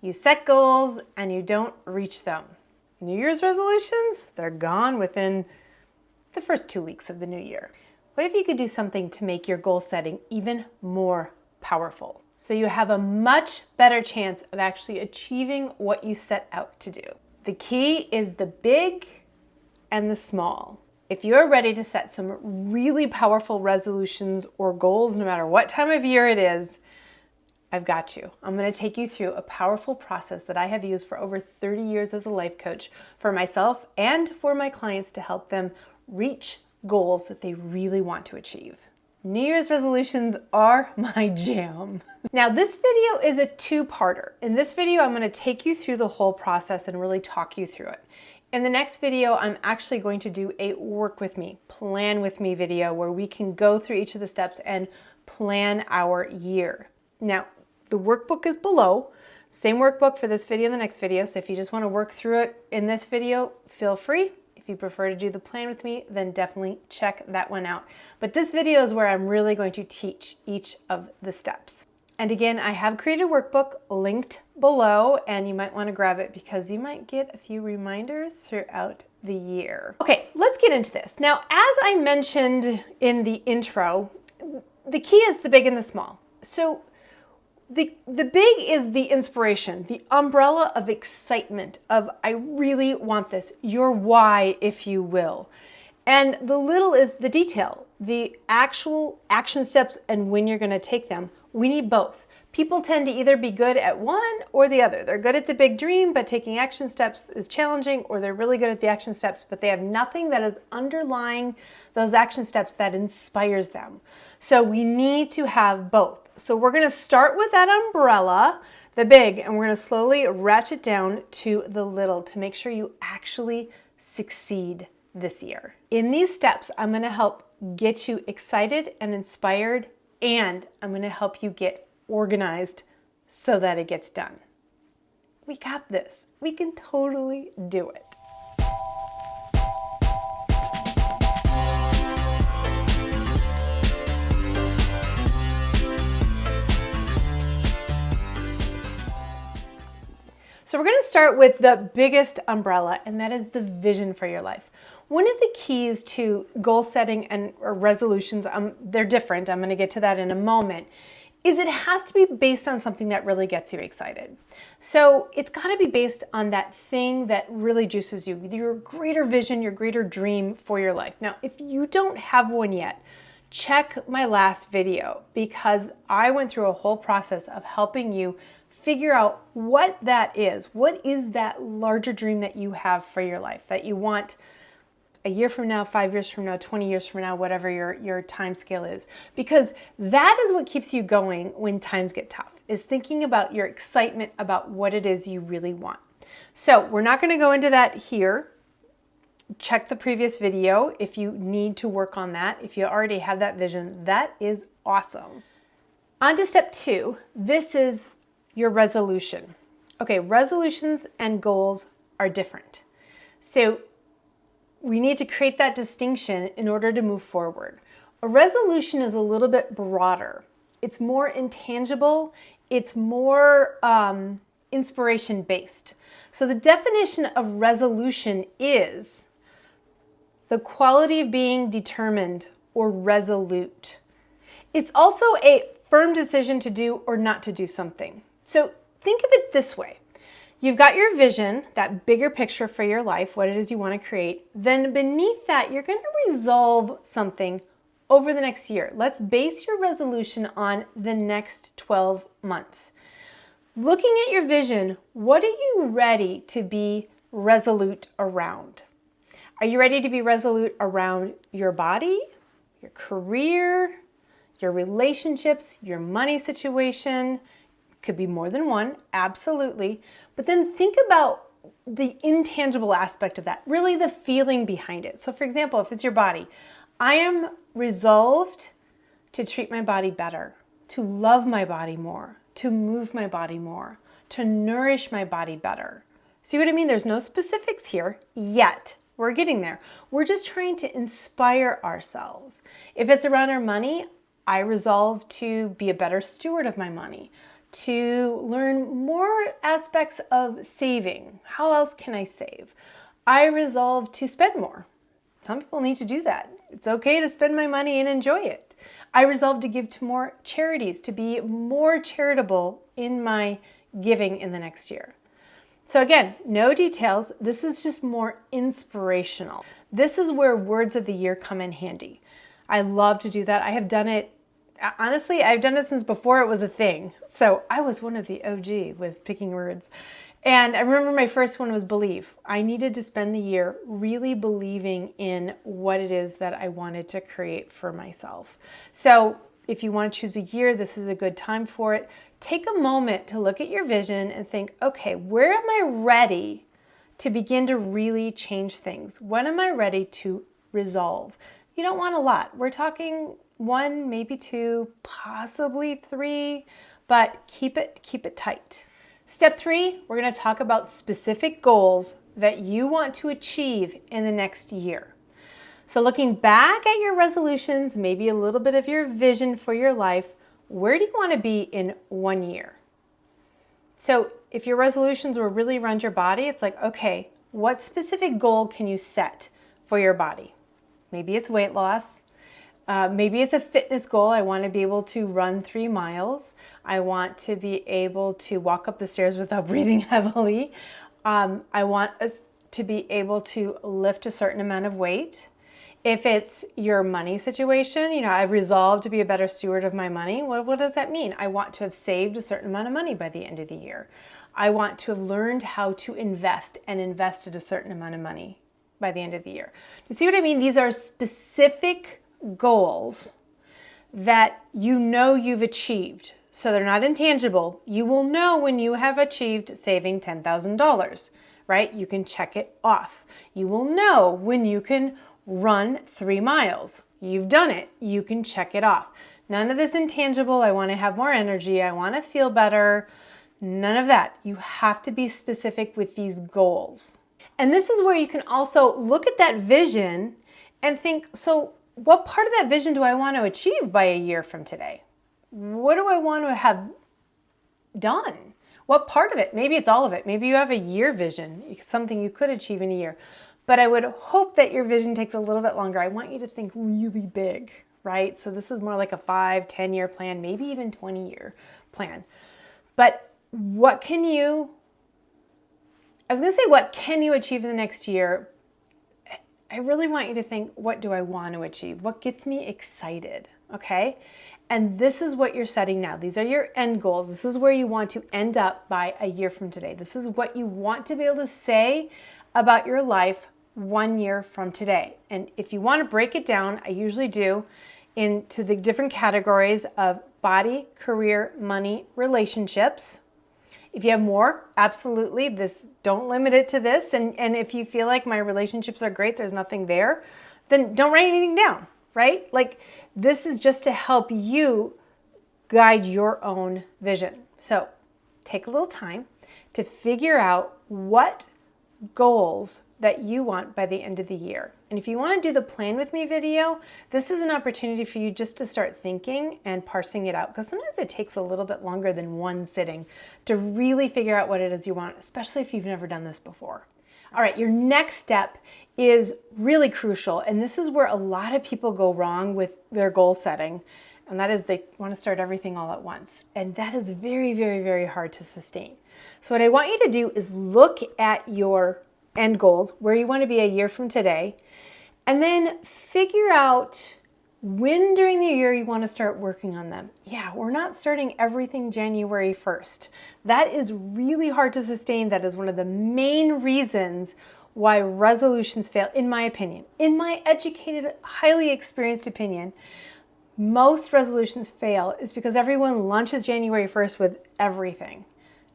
You set goals and you don't reach them. New Year's resolutions, they're gone within the first 2 weeks of the new year. What if you could do something to make your goal setting even more powerful, so you have a much better chance of actually achieving what you set out to do? The key is the big and the small. If you're ready to set some really powerful resolutions or goals, no matter what time of year it is, I've got you. I'm going to take you through a powerful process that I have used for over 30 years as a life coach for myself and for my clients to help them reach goals that they really want to achieve. New Year's resolutions are my jam. Now, this video is a two-parter. In this video, I'm going to take you through the whole process and really talk you through it. In the next video, I'm actually going to do a work with me, plan with me video where we can go through each of the steps and plan our year. Now, the workbook is below. Same workbook for this video and the next video. So if you just want to work through it in this video, feel free. If you prefer to do the plan with me, then definitely check that one out. But this video is where I'm really going to teach each of the steps. And again, I have created a workbook linked below, and you might want to grab it because you might get a few reminders throughout the year. Okay, let's get into this. Now, as I mentioned in the intro, the key is the big and the small. So the big is the inspiration, the umbrella of excitement of I really want this, your why, if you will. And the little is the detail, the actual action steps and when you're going to take them. We need both. People tend to either be good at one or the other. They're good at the big dream, but taking action steps is challenging, or they're really good at the action steps, but they have nothing that is underlying those action steps that inspires them. So we need to have both. So we're going to start with that umbrella, the big, and we're going to slowly ratchet down to the little to make sure you actually succeed this year. In these steps, I'm going to help get you excited and inspired, and I'm going to help you get organized so that it gets done. We got this. We can totally do it. So we're going to start with the biggest umbrella, and that is the vision for your life. One of the keys to goal setting and or resolutions, they're different, I'm going to get to that in a moment, is it has to be based on something that really gets you excited. So it's got to be based on that thing that really juices you, your greater vision, your greater dream for your life. Now, if you don't have one yet, check my last video because I went through a whole process of helping you figure out what that is. What is that larger dream that you have for your life that you want a year from now, 5 years from now, 20 years from now, whatever your time scale is? Because that is what keeps you going when times get tough, is thinking about your excitement about what it is you really want. So we're not going to go into that here. Check the previous video if you need to work on that. If you already have that vision, that is awesome. On to step 2. This is your resolution. Okay, resolutions and goals are different. So we need to create that distinction in order to move forward. A resolution is a little bit broader. It's more intangible. It's more inspiration based. So the definition of resolution is the quality of being determined or resolute. It's also a firm decision to do or not to do something. So think of it this way. You've got your vision, that bigger picture for your life, what it is you want to create. Then beneath that, you're going to resolve something over the next year. Let's base your resolution on the next 12 months. Looking at your vision, what are you ready to be resolute around? Are you ready to be resolute around your body, your career, your relationships, your money situation? Could be more than one, absolutely. But then think about the intangible aspect of that, really the feeling behind it. So for example, if it's your body, I am resolved to treat my body better, to love my body more, to move my body more, to nourish my body better. See what I mean? There's no specifics here yet. We're getting there. We're just trying to inspire ourselves. If it's around our money, I resolve to be a better steward of my money, to learn more aspects of saving. How else can I save? I resolved to spend more. Some people need to do that. It's okay to spend my money and enjoy it. I resolved to give to more charities, to be more charitable in my giving in the next year. So again, no details. This is just more inspirational. This is where words of the year come in handy. I love to do that. I have done it, honestly, I've done it since before it was a thing. So I was one of the OG with picking words. And I remember my first one was believe. I needed to spend the year really believing in what it is that I wanted to create for myself. So if you want to choose a year, this is a good time for it. Take a moment to look at your vision and think, okay, where am I ready to begin to really change things? When am I ready to resolve? You don't want a lot. We're talking 1, maybe 2, possibly 3, but keep it tight. Step 3, we're going to talk about specific goals that you want to achieve in the next year. So looking back at your resolutions, maybe a little bit of your vision for your life, where do you want to be in 1 year? So if your resolutions were really around your body, it's like, okay, what specific goal can you set for your body? Maybe it's weight loss. Maybe it's a fitness goal. I want to be able to run 3 miles. I want to be able to walk up the stairs without breathing heavily. I want us to be able to lift a certain amount of weight. If it's your money situation, I've resolved to be a better steward of my money. What does that mean? I want to have saved a certain amount of money by the end of the year. I want to have learned how to invest and invested a certain amount of money by the end of the year. You see what I mean? These are specific goals that you've achieved. So they're not intangible. You will know when you have achieved saving $10,000, right? You can check it off. You will know when you can run 3 miles. You've done it. You can check it off. None of this intangible, I want to have more energy, I want to feel better. None of that. You have to be specific with these goals. And this is where you can also look at that vision and think, so what part of that vision do I want to achieve by a year from today? What do I want to have done? What part of it? Maybe it's all of it. Maybe you have a year vision, something you could achieve in a year. But I would hope that your vision takes a little bit longer. I want you to think really big, right? So this is more like a 5, 10-year plan, maybe even 20-year plan. But what can you achieve in the next year? I really want you to think, what do I want to achieve? What gets me excited, okay? And this is what you're setting now. These are your end goals. This is where you want to end up by a year from today. This is what you want to be able to say about your life 1 year from today. And if you want to break it down, I usually do into the different categories of body, career, money, relationships. If you have more, absolutely. Don't limit it to this. And if you feel like my relationships are great, there's nothing there, then don't write anything down, right? Like this is just to help you guide your own vision. So take a little time to figure out what goals that you want by the end of the year. And if you want to do the plan with me video, this is an opportunity for you just to start thinking and parsing it out, because sometimes it takes a little bit longer than one sitting to really figure out what it is you want, especially if you've never done this before. All right, your next step is really crucial, and this is where a lot of people go wrong with their goal setting, and that is they want to start everything all at once. And that is very, very, very hard to sustain. So what I want you to do is look at your end goals, where you want to be a year from today, and then figure out when during the year you want to start working on them. Yeah, we're not starting everything January 1st. That is really hard to sustain. That is one of the main reasons why resolutions fail, in my opinion. In my educated, highly experienced opinion, most resolutions fail is because everyone launches January 1st with everything.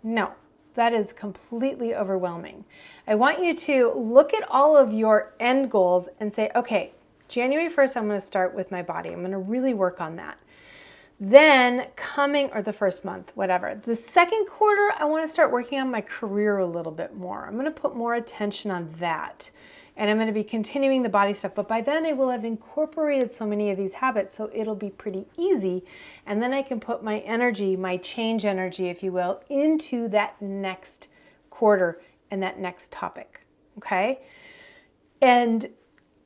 No. That is completely overwhelming. I want you to look at all of your end goals and say, okay, January 1st, I'm going to start with my body. I'm going to really work on that. Then or the first month, whatever. The second quarter, I want to start working on my career a little bit more. I'm going to put more attention on that. and I'm going to be continuing the body stuff, but by then I will have incorporated so many of these habits, so it'll be pretty easy, and then I can put my energy, my change energy, if you will, into that next quarter and that next topic, okay? And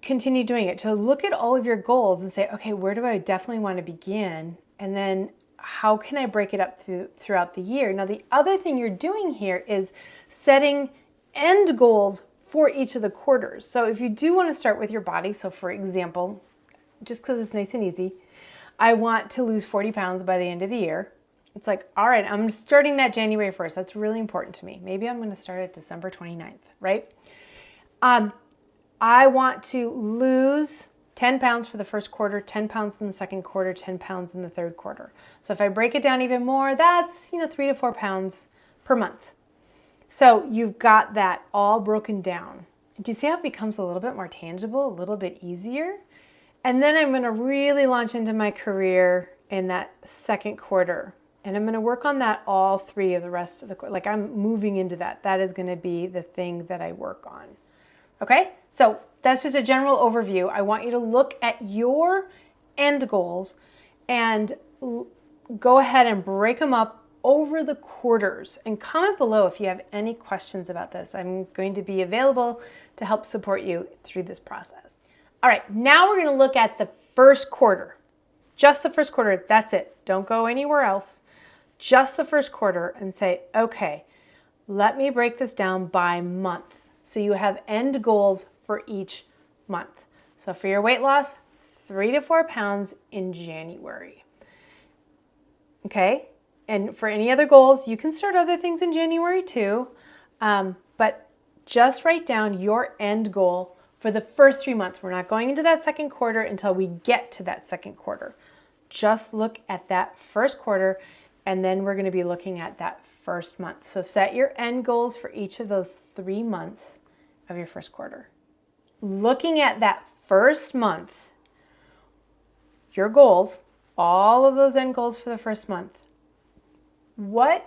continue doing it. So look at all of your goals and say, okay, where do I definitely want to begin? And then how can I break it up throughout the year? Now, the other thing you're doing here is setting end goals for each of the quarters. So if you do want to start with your body, so for example, just because it's nice and easy, I want to lose 40 pounds by the end of the year. It's like, all right, I'm starting that January 1st. That's really important to me. Maybe I'm going to start at December 29th, right? I want to lose 10 pounds for the first quarter, 10 pounds in the second quarter, 10 pounds in the third quarter. So if I break it down even more, that's 3 to 4 pounds per month. So you've got that all broken down. Do you see how it becomes a little bit more tangible, a little bit easier? And then I'm going to really launch into my career in that second quarter. And I'm going to work on that all 3 of the rest of the quarter. Like I'm moving into that. That is going to be the thing that I work on. Okay? So that's just a general overview. I want you to look at your end goals and go ahead and break them up over the quarters, and comment below if you have any questions about this. I'm going to be available to help support you through this process. All right, now we're going to look at the first quarter. Just the first quarter, that's it. Don't go anywhere else. Just the first quarter, and say, okay, let me break this down by month. So you have end goals for each month. So for your weight loss, 3 to 4 pounds in January. Okay? And for any other goals, you can start other things in January too. But just write down your end goal for the first 3 months. We're not going into that second quarter until we get to that second quarter. Just look at that first quarter, and then we're going to be looking at that first month. So set your end goals for each of those 3 months of your first quarter. Looking at that first month, your goals, all of those end goals for the first month, what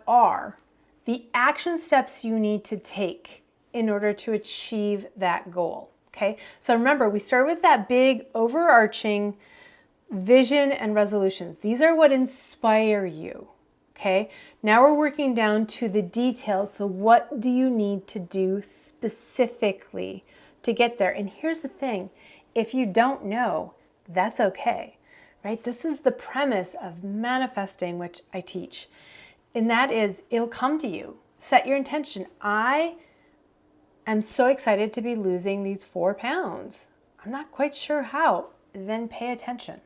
are the action steps you need to take in order to achieve that goal? Okay, so remember, we start with that big overarching vision and resolutions. These are what inspire you. Okay, now we're working down to the details. So what do you need to do specifically to get there? And here's the thing, if you don't know, that's okay, right? This is the premise of manifesting, which I teach. And that is, it'll come to you. Set your intention. I am so excited to be losing these 4 pounds. I'm not quite sure how. Then pay attention,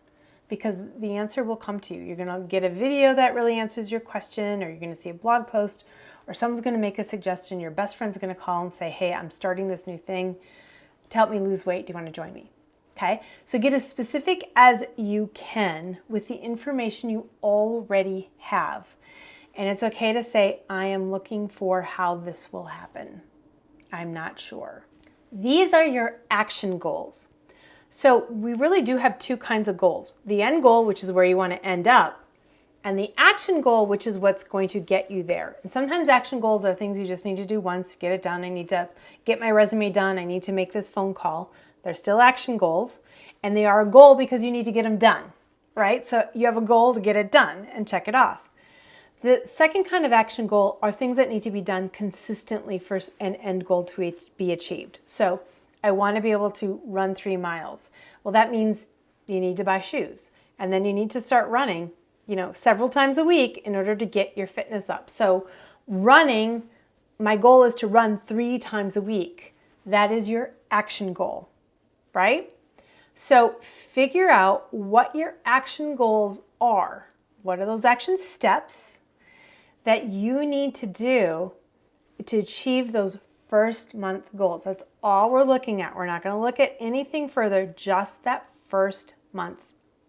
because the answer will come to you. You're going to get a video that really answers your question, or you're going to see a blog post, or someone's going to make a suggestion. Your best friend's going to call and say, hey, I'm starting this new thing to help me lose weight. Do you want to join me? Okay, so get as specific as you can with the information you already have. And it's okay to say, I am looking for how this will happen. I'm not sure. These are your action goals. So we really do have 2 kinds of goals. The end goal, which is where you want to end up, and the action goal, which is what's going to get you there. And sometimes action goals are things you just need to do once, get it done. I need to get my resume done. I need to make this phone call. They're still action goals, and they are a goal because you need to get them done, right? So you have a goal to get it done and check it off. The second kind of action goal are things that need to be done consistently for an end goal to be achieved. So I want to be able to run 3 miles. Well, that means you need to buy shoes, and then you need to start running, several times a week in order to get your fitness up. So running, my goal is to run 3 times a week. That is your action goal, right? So figure out what your action goals are. What are those action steps that you need to do to achieve those first month goals? That's all we're looking at. We're not going to look at anything further, just that first month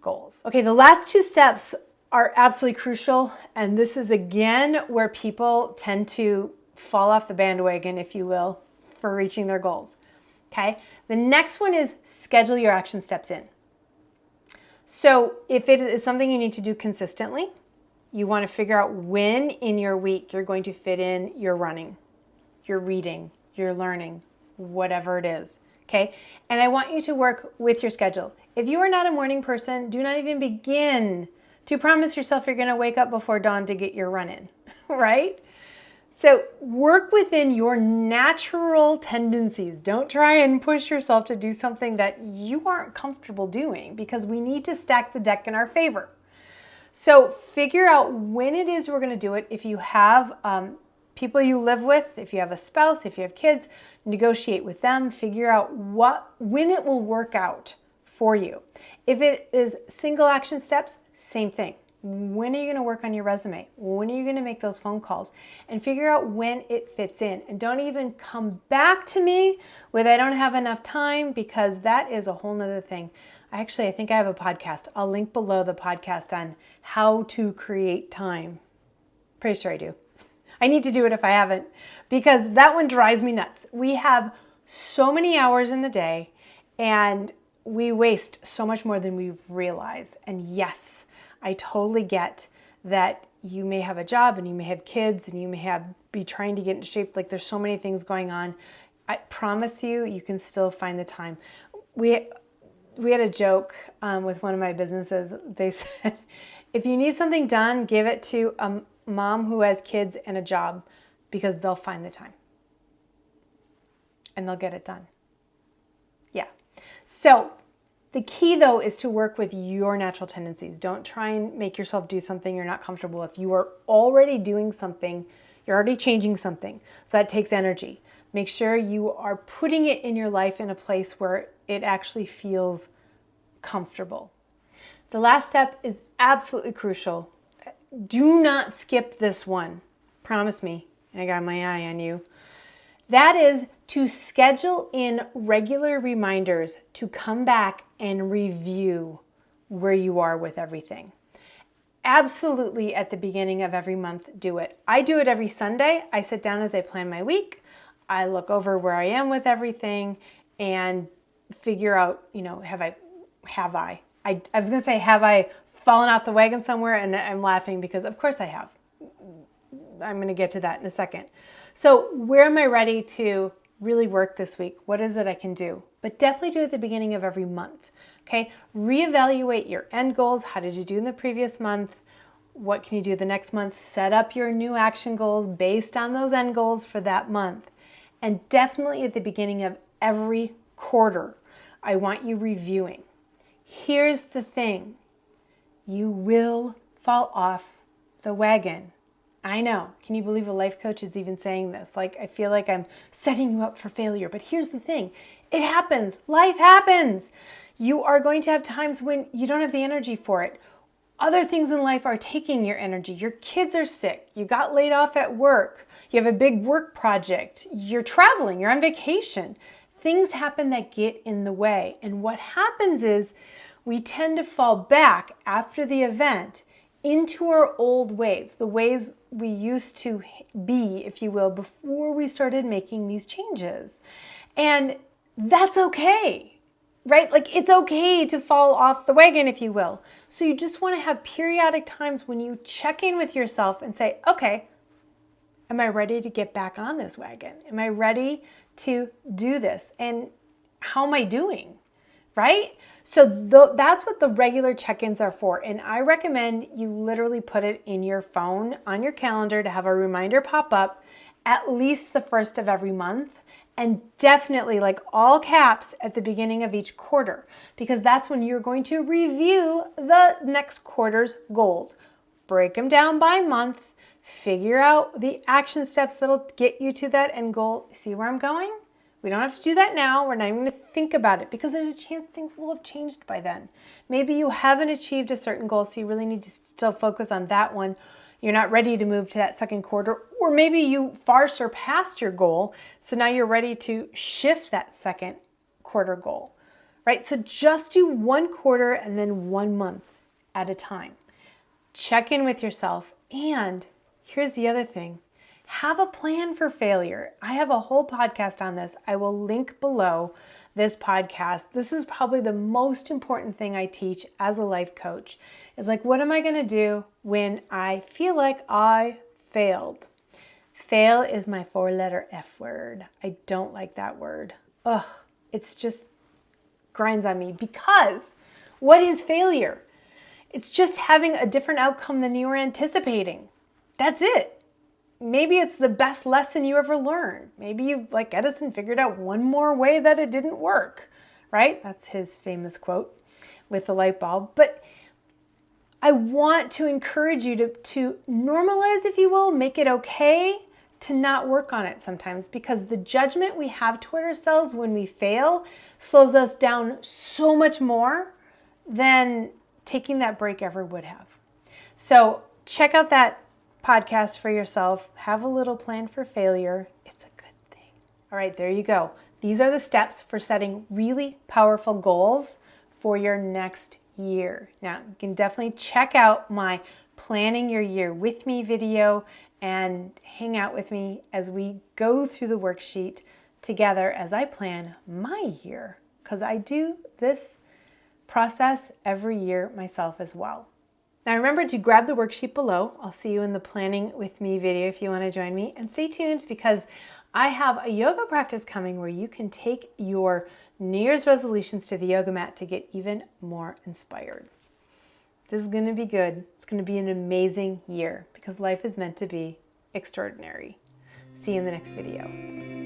goals. Okay, the last 2 steps are absolutely crucial, and this is again where people tend to fall off the bandwagon, if you will, for reaching their goals. Okay, the next one is schedule your action steps in. So if it is something you need to do consistently, you want to figure out when in your week you're going to fit in your running, your reading, you're learning, whatever it is. Okay? And I want you to work with your schedule. If you are not a morning person, do not even begin to promise yourself you're going to wake up before dawn to get your run in, right? So work within your natural tendencies. Don't try and push yourself to do something that you aren't comfortable doing, because we need to stack the deck in our favor. So figure out when it is we're going to do it. If you have people you live with, if you have a spouse, if you have kids, negotiate with them. Figure out when it will work out for you. If it is single action steps, same thing. When are you going to work on your resume? When are you going to make those phone calls? And figure out when it fits in. And don't even come back to me with I don't have enough time, because that is a whole nother thing. I think I have a podcast. I'll link below the podcast on how to create time. Pretty sure I do. I need to do it if I haven't, because that one drives me nuts. We have so many hours in the day and we waste so much more than we realize. And yes, I totally get that you may have a job and you may have kids and you may be trying to get into shape. Like, there's so many things going on. I promise you, you can still find the time. We had a joke with one of my businesses. They said, if you need something done, give it to a mom who has kids and a job, because they'll find the time and they'll get it done. Yeah. So the key, though, is to work with your natural tendencies. Don't try and make yourself do something you're not comfortable with. You are already doing something. You're already changing something. So that takes energy. Make sure you are putting it in your life in a place where it actually feels comfortable. The last step is absolutely crucial. Do not skip this one. Promise me. I got my eye on you. That is to schedule in regular reminders to come back and review where you are with everything. Absolutely, at the beginning of every month, do it. I do it every Sunday. I sit down as I plan my week. I look over where I am with everything and figure out, have I was going to say, have I fallen off the wagon somewhere? And I'm laughing because of course I have. I'm going to get to that in a second. So where am I ready to really work this week? What is it I can do? But definitely do it at the beginning of every month. Okay. Reevaluate your end goals. How did you do in the previous month? What can you do the next month? Set up your new action goals based on those end goals for that month. And definitely at the beginning of every quarter, I want you reviewing. Here's the thing. You will fall off the wagon. I know. Can you believe a life coach is even saying this? Like, I feel like I'm setting you up for failure. But here's the thing. It happens. Life happens. You are going to have times when you don't have the energy for it. Other things in life are taking your energy. Your kids are sick. You got laid off at work. You have a big work project. You're traveling. You're on vacation. Things happen that get in the way. And what happens is we tend to fall back after the event into our old ways, the ways we used to be, if you will, before we started making these changes. And that's okay, right? Like, it's okay to fall off the wagon, if you will. So you just want to have periodic times when you check in with yourself and say, okay, am I ready to get back on this wagon? Am I ready to do this? And how am I doing, right? So that's what the regular check-ins are for. And I recommend you literally put it in your phone, on your calendar, to have a reminder pop up at least the first of every month. And definitely, like, all caps, at the beginning of each quarter, because that's when you're going to review the next quarter's goals. Break them down by month, figure out the action steps that'll get you to that end goal. See where I'm going? We don't have to do that now. We're not even going to think about it, because there's a chance things will have changed by then. Maybe you haven't achieved a certain goal, so you really need to still focus on that one. You're not ready to move to that second quarter, or maybe you far surpassed your goal, so now you're ready to shift that second quarter goal, right? So just do one quarter and then 1 month at a time. Check in with yourself. And here's the other thing. Have a plan for failure. I have a whole podcast on this. I will link below this podcast. This is probably the most important thing I teach as a life coach, is like, what am I going to do when I feel like I failed? Fail is my 4-letter F word. I don't like that word. Ugh, it's just grinds on me, because what is failure? It's just having a different outcome than you were anticipating. That's it. Maybe it's the best lesson you ever learned. Maybe you, like Edison, figured out one more way that it didn't work, right? That's his famous quote with the light bulb. But I want to encourage you to normalize, if you will, make it okay to not work on it sometimes, because the judgment we have toward ourselves when we fail slows us down so much more than taking that break ever would have. So check out that podcast for yourself. Have a little plan for failure. It's a good thing. All right, there you go. These are the steps for setting really powerful goals for your next year. Now, you can definitely check out my Planning Your Year With Me video and hang out with me as we go through the worksheet together as I plan my year, because I do this process every year myself as well. Now remember to grab the worksheet below. I'll see you in the Planning With Me video if you want to join me. And stay tuned, because I have a yoga practice coming where you can take your New Year's resolutions to the yoga mat to get even more inspired. This is going to be good. It's going to be an amazing year, because life is meant to be extraordinary. See you in the next video.